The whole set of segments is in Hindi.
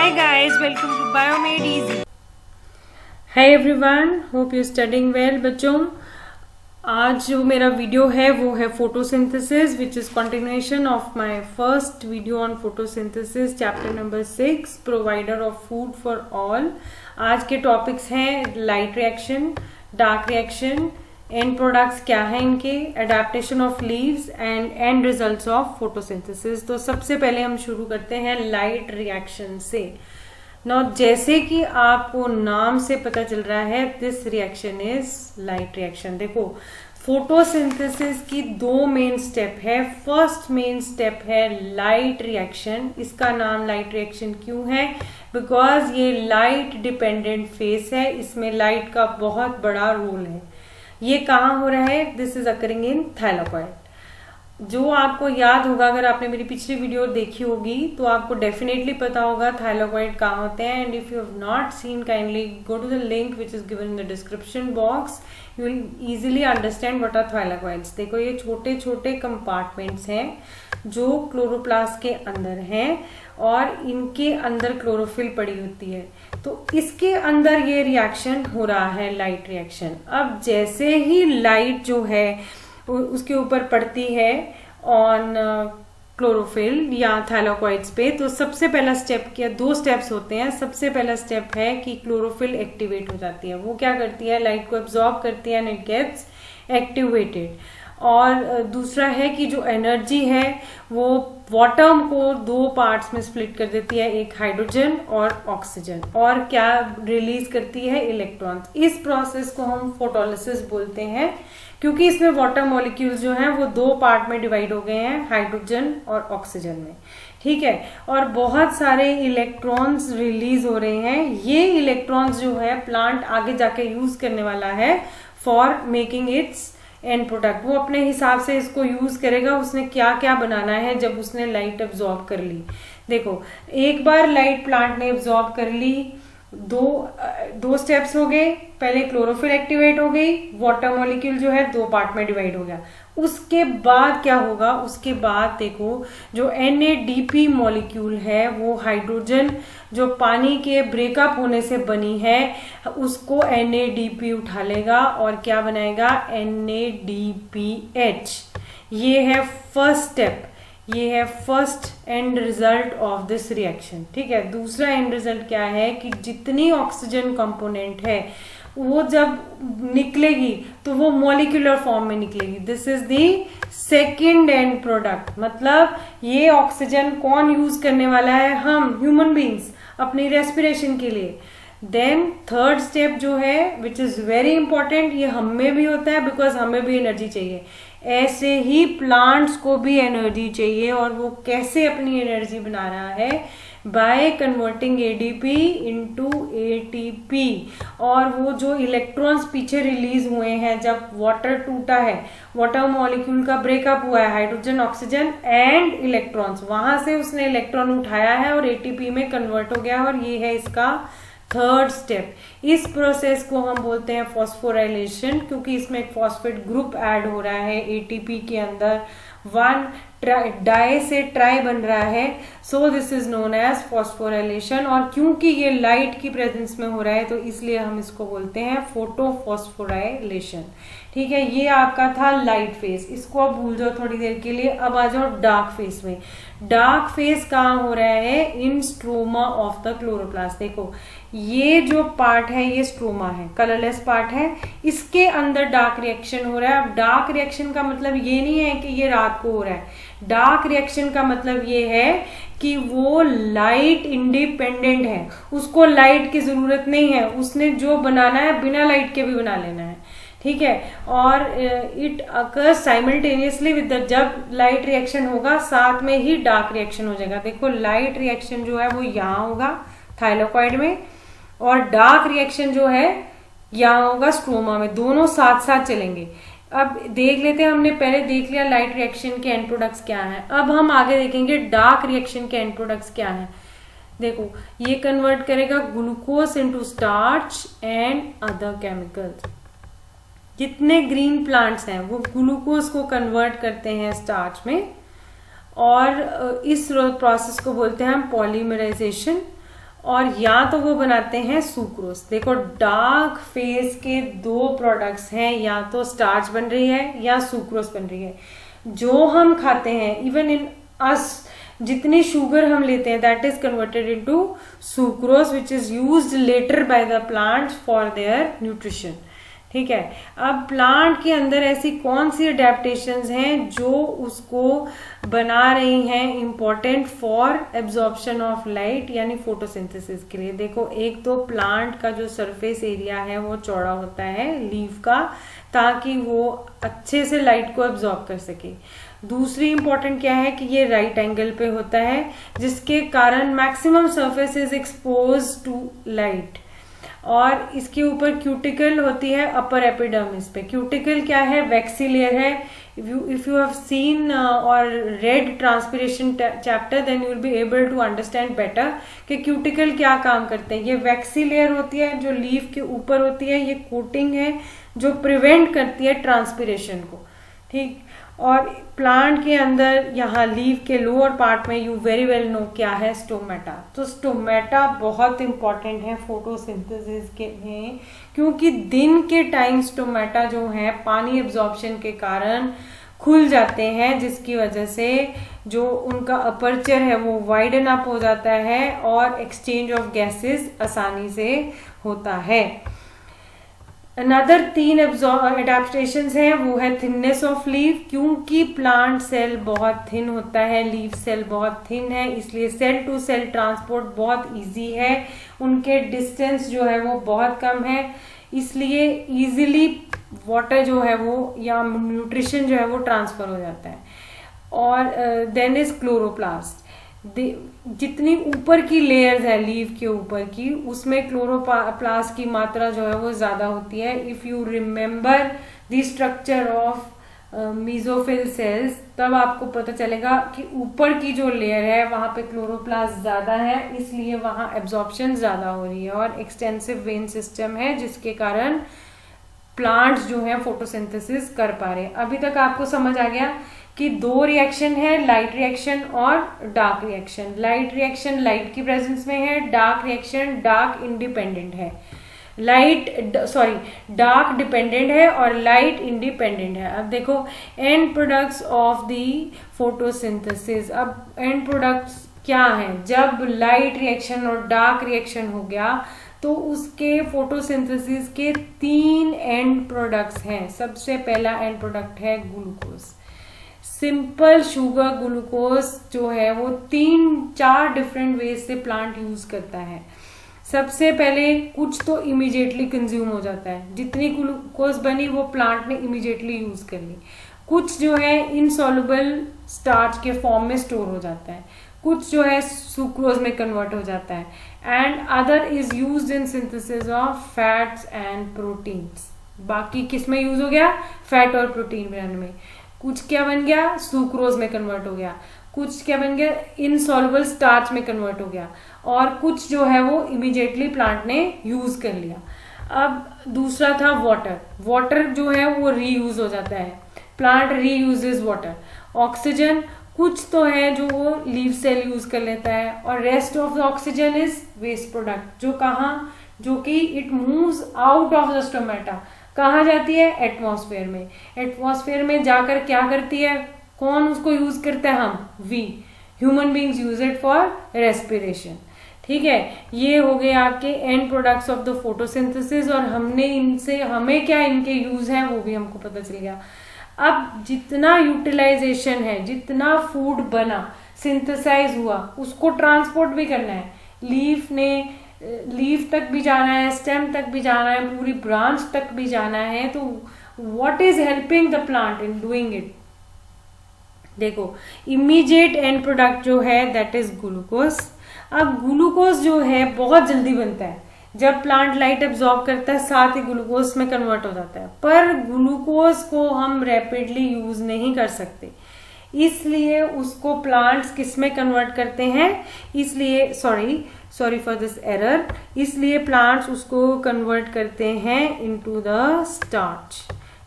Hi guys, welcome to Biomade Easy. Hi everyone, hope you're studying well बच्चों। आज जो मेरा वीडियो है वो है photosynthesis which is continuation of my first video on photosynthesis chapter number 6 provider of food for all. आज के टॉपिक्स हैं light reaction, dark reaction, and products क्या है इनके, adaptation of leaves and and results of photosynthesis. तो सबसे पहले हम शुरू करते हैं लाइट रिएक्शन से। नौ जैसे कि आपको नाम से पता चल रहा है this reaction is light reaction. देखो फोटोसिंथेसिस की दो मेन स्टेप है। फर्स्ट मेन स्टेप है लाइट रिएक्शन। इसका नाम लाइट रिएक्शन क्यों है? बिकॉज ये लाइट डिपेंडेंट फेस है, इसमें लाइट का बहुत बड़ा रोल है। ये कहाँ हो रहा है? This is occurring in thylakoid. जो आपको याद होगा, अगर आपने मेरी पिछली वीडियो देखी होगी तो आपको डेफिनेटली पता होगा थाइलाकॉइड कहाँ होते हैं। And if you have not seen, kindly go to the link which is given in the description box, you will easily understand what are thylakoids. देखो ये छोटे छोटे कंपार्टमेंट्स हैं जो क्लोरोप्लास्ट के अंदर हैं और इनके अंदर क्लोरोफिल पड़ी होती है। तो इसके अंदर ये रिएक्शन हो रहा है, लाइट रिएक्शन। अब जैसे ही लाइट जो है उसके ऊपर पड़ती है ऑन क्लोरोफिल या थाइलाकॉइड्स पे, तो सबसे पहला स्टेप क्या, दो स्टेप्स होते हैं। सबसे पहला स्टेप है कि क्लोरोफिल एक्टिवेट हो जाती है। वो क्या करती है? लाइट को एब्जॉर्ब करती है एंड इट गेट्स एक्टिवेटेड। और दूसरा है कि जो एनर्जी है वो बॉटम को दो पार्ट्स में स्प्लिट कर देती है, एक हाइड्रोजन और ऑक्सीजन, और क्या रिलीज करती है? इलेक्ट्रॉन्स। इस प्रोसेस को हम फोटोलिसिस बोलते हैं क्योंकि इसमें वाटर मॉलिक्यूल्स जो हैं वो दो पार्ट में डिवाइड हो गए हैं, हाइड्रोजन और ऑक्सीजन में। ठीक है, और बहुत सारे इलेक्ट्रॉन्स रिलीज हो रहे हैं। ये इलेक्ट्रॉन्स जो है प्लांट आगे जाके यूज करने वाला है for making it's and product. वो अपने हिसाब से इसको यूज करेगा, उसने क्या क्या बनाना है जब उसने लाइट एब्जॉर्ब कर ली। देखो एक बार लाइट प्लांट ने एब्जॉर्ब कर ली, दो स्टेप्स हो गए। पहले क्लोरोफिल एक्टिवेट हो गई, वाटर मॉलिक्यूल जो है दो पार्ट में डिवाइड हो गया। उसके बाद क्या होगा? उसके बाद देखो जो NADP मॉलिक्यूल है वो हाइड्रोजन जो पानी के ब्रेकअप होने से बनी है उसको NADP उठा लेगा और क्या बनाएगा? NADPH। ये है फर्स्ट स्टेप, ये है first and result of this reaction. ठीक है, दूसरा एंड रिजल्ट क्या है कि जितनी ऑक्सीजन कंपोनेंट है वो जब निकलेगी तो वो मॉलिक्यूलर फॉर्म में निकलेगी। This is the second and product. मतलब ये ऑक्सीजन कौन यूज करने वाला है? हम ह्यूमन बींग्स अपनी रेस्पिरेशन के लिए। देन थर्ड स्टेप जो है विच इज वेरी इंपॉर्टेंट, ये हम में भी होता है बिकॉज हमें भी एनर्जी चाहिए। ऐसे ही प्लांट्स को भी एनर्जी चाहिए, और वो कैसे अपनी एनर्जी बना रहा है? By converting ADP into ATP। और वो जो इलेक्ट्रॉन्स पीछे रिलीज हुए हैं जब वाटर टूटा है, वाटर मॉलिक्यूल का ब्रेकअप हुआ है, हाइड्रोजन ऑक्सीजन एंड इलेक्ट्रॉन्स, वहां से उसने इलेक्ट्रॉन उठाया है और ATP में कन्वर्ट हो गया, और ये है इसका थर्ड स्टेप। इस प्रोसेस को हम बोलते हैं फॉस्फोराइलेशन, क्योंकि इसमें एक फॉस्फेट ग्रुप ऐड हो रहा है ATP के अंदर। वन डाई से ट्राई बन रहा है, so this is known as phosphorylation. और क्योंकि ये लाइट की प्रेजेंस में हो रहा है तो इसलिए हम इसको बोलते हैं फोटोफॉस्फोराइलेशन। ठीक है, ये आपका था लाइट फेस, इसको आप भूल जाओ थोड़ी देर के लिए। अब आ जाओ डार्क फेस में। डार्क फेस कहाँ हो रहा है? इन स्ट्रोमा ऑफ द क्लोरोप्लास्ट। देखो ये जो पार्ट है ये स्ट्रोमा है, कलरलेस पार्ट है, इसके अंदर डार्क रिएक्शन हो रहा है। अब डार्क रिएक्शन का मतलब ये नहीं है कि ये रात को हो रहा है। डार्क रिएक्शन का मतलब ये है कि वो लाइट इंडिपेंडेंट है, उसको लाइट की जरूरत नहीं है, उसने जो बनाना है बिना लाइट के भी बना लेना है। ठीक है, और it occur simultaneously with the, जब लाइट रिएक्शन होगा साथ में ही डार्क रिएक्शन हो जाएगा। देखो लाइट रिएक्शन जो है वो यहाँ होगा थाइलाकॉइड में, और डार्क रिएक्शन जो है यहाँ होगा स्ट्रोमा में, दोनों साथ साथ चलेंगे। अब देख लेते हैं, हमने पहले देख लिया लाइट रिएक्शन के एंड प्रोडक्ट्स क्या हैं। अब हम आगे देखेंगे डार्क रिएक्शन के एंड प्रोडक्ट्स क्या हैं। देखो ये कन्वर्ट करेगा glucose into starch and other chemicals. जितने ग्रीन प्लांट्स हैं वो ग्लूकोज को कन्वर्ट करते हैं स्टार्च में, और इस प्रोसेस को बोलते हैं हम पॉलीमराइजेशन। और या तो वो बनाते हैं सुक्रोज। देखो डार्क फेज के दो प्रोडक्ट्स हैं, या तो स्टार्च बन रही है या सुक्रोज बन रही है। जो हम खाते हैं इवन इन अस, जितनी शुगर हम लेते हैं that is converted into sucrose which is used later by the plants for their nutrition. ठीक है, अब प्लांट के अंदर ऐसी कौन सी अडेप्टेशंस हैं जो उसको बना रही हैं important for absorption of light यानी फोटोसिंथेसिस के लिए। देखो, एक तो प्लांट का जो सरफेस एरिया है वो चौड़ा होता है लीफ का, ताकि वो अच्छे से लाइट को एब्जॉर्ब कर सके। दूसरी इंपॉर्टेंट क्या है कि ये राइट एंगल पे होता है, जिसके कारण maximum surface is expose to light. और इसके ऊपर क्यूटिकल होती है अपर एपिडर्मिस पे। क्यूटिकल क्या है? वैक्सी लेयर है। इफ यू हैव सीन और read transpiration chapter then you will be able to understand better कि क्यूटिकल क्या काम करते हैं। ये वैक्सी लेयर होती है जो लीफ के ऊपर होती है, ये कोटिंग है जो प्रिवेंट करती है ट्रांसपिरेशन को। ठीक, और प्लांट के अंदर यहाँ लीफ के लोअर पार्ट में यू वेरी वेल नो क्या है, स्टोमेटा। तो स्टोमेटा बहुत इंपॉर्टेंट है फोटोसिंथेसिस के लिए, क्योंकि दिन के टाइम स्टोमेटा जो है पानी एब्जॉर्प्शन के कारण खुल जाते हैं, जिसकी वजह से जो उनका अपर्चर है वो वाइडन अप हो जाता है और एक्सचेंज ऑफ गैसेस आसानी से होता है। अनदर 3 एडेप्टेशंस हैं, वो है थिननेस ऑफ लीफ। क्योंकि प्लांट सेल बहुत थिन होता है, लीफ सेल बहुत थिन है, इसलिए सेल टू सेल ट्रांसपोर्ट बहुत इजी है। उनके डिस्टेंस जो है वो बहुत कम है, इसलिए इजीली वाटर जो है वो या न्यूट्रिशन जो है वो ट्रांसफर हो जाता है। और देन इज क्लोरोप्लास्ट। जितनी ऊपर की लेयर्स है लीफ के ऊपर की, उसमें क्लोरोप्लास्ट की मात्रा जो है वो ज्यादा होती है। If you remember the structure of mesophyll cells, तब आपको पता चलेगा कि ऊपर की जो लेयर है वहां पे क्लोरोप्लास्ट ज्यादा है, इसलिए वहां एब्जॉर्प्शन ज्यादा हो रही है। और एक्सटेंसिव वेन सिस्टम है, जिसके कारण प्लांट्स जो है फोटोसिंथेसिस कर पा रहे हैं। अभी तक आपको समझ आ गया कि 2 रिएक्शन है, लाइट रिएक्शन और dark reaction. Light reaction light की प्रेजेंस में है, डार्क रिएक्शन डार्क इंडिपेंडेंट है। डार्क डिपेंडेंट है और लाइट इंडिपेंडेंट है। अब देखो and products of the photosynthesis. अब एंड प्रोडक्ट्स क्या है? जब लाइट रिएक्शन और डार्क रिएक्शन हो गया तो उसके फोटोसिंथेसिस के 3 एंड प्रोडक्ट्स हैं। सबसे पहला एंड प्रोडक्ट है ग्लूकोज। सिंपल शुगर ग्लूकोज जो है वो 3-4 डिफरेंट वेज से प्लांट यूज करता है। सबसे पहले कुछ तो इमीडिएटली कंज्यूम हो जाता है, जितनी ग्लूकोज बनी वो प्लांट ने इमीडिएटली यूज कर ली। कुछ जो है इनसॉल्युबल स्टार्च के फॉर्म में स्टोर हो जाता है, कुछ जो है सुक्रोज में कन्वर्ट हो जाता है, and other is used in synthesis of fats and proteins. बाकी किस में यूज हो गया? फैट और प्रोटीन बनाने में। कुछ क्या बन गया? सुक्रोज में कन्वर्ट हो गया। कुछ क्या बन गया? इनसॉल्युबल स्टार्च में कन्वर्ट हो गया। और कुछ जो है वो इमीडिएटली प्लांट ने यूज कर लिया। अब दूसरा था वाटर। वाटर जो है वो रीयूज हो जाता है, प्लांट रीयूजेस वाटर। ऑक्सीजन कुछ तो है जो वो लीफ सेल यूज कर लेता है, और rest of the oxygen is waste product, जो कि it moves out of the stomata. कहाँ जाती है? एटमॉस्फेयर में। एटमॉस्फेयर में जाकर क्या करती है? कौन उसको यूज करता है? हम, we human beings use it for respiration. ठीक है, ये हो गए आपके end products of the photosynthesis, और हमें क्या इनके यूज है वो भी हमको पता चल गया। अब जितना यूटिलाइजेशन है, जितना फूड बना, सिंथेसाइज हुआ, उसको ट्रांसपोर्ट भी करना है। लीफ तक भी जाना है, स्टेम तक भी जाना है, पूरी ब्रांच तक भी जाना है। तो what is helping the plant in doing it? देखो, इमीडिएट एंड प्रोडक्ट जो है दैट इज ग्लूकोज। अब ग्लूकोज जो है बहुत जल्दी बनता है, जब प्लांट लाइट एब्जॉर्ब करता है साथ ही ग्लूकोज में कन्वर्ट हो जाता है। पर ग्लूकोज को हम रैपिडली यूज नहीं कर सकते, इसलिए उसको प्लांट्स किस में कन्वर्ट करते हैं? इसलिए सॉरी फॉर दिस एरर, इसलिए प्लांट्स उसको कन्वर्ट करते हैं इनटू द स्टार्च।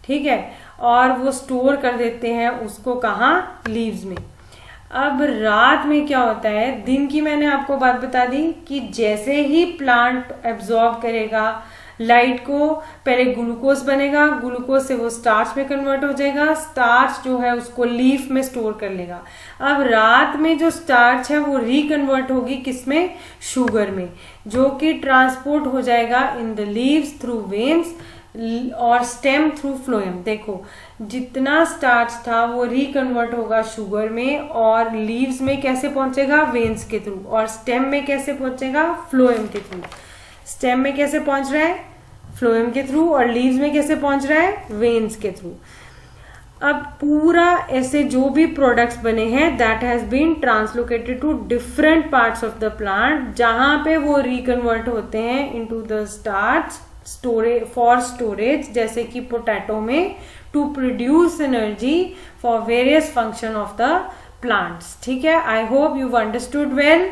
ठीक है, और वो स्टोर कर देते हैं उसको कहाँ? लीव्स में। अब रात में क्या होता है, दिन की मैंने आपको बात बता दी कि जैसे ही प्लांट एब्जॉर्ब करेगा लाइट को, पहले ग्लूकोज बनेगा, ग्लूकोज से वो स्टार्च में कन्वर्ट हो जाएगा, स्टार्च जो है उसको लीफ में स्टोर कर लेगा। अब रात में जो स्टार्च है वो रिकन्वर्ट होगी किसमें, शुगर में, जो कि ट्रांसपोर्ट हो जाएगा in the leaves through veins और स्टेम थ्रू फ्लोएम। देखो जितना स्टार्च था वो रिकन्वर्ट होगा शुगर में, और लीव्स में कैसे पहुंचेगा, वेन्स के थ्रू, और स्टेम में कैसे पहुंचेगा, फ्लोएम के थ्रू। स्टेम में कैसे पहुंच रहा है, फ्लोएम के थ्रू, और लीव्स में कैसे पहुंच रहा है, वेन्स के थ्रू। अब पूरा ऐसे जो भी प्रोडक्ट्स बने हैं that has been translocated to different parts of the plant, जहां पे वो रिकन्वर्ट होते हैं into the starch storage for storage, जैसे कि पोटैटो में, to produce energy for various function of the plants. ठीक है, I hope you understood well.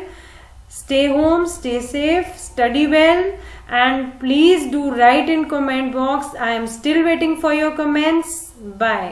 Stay home, stay safe, study well, and please do write in comment box. I am still waiting for your comments. Bye.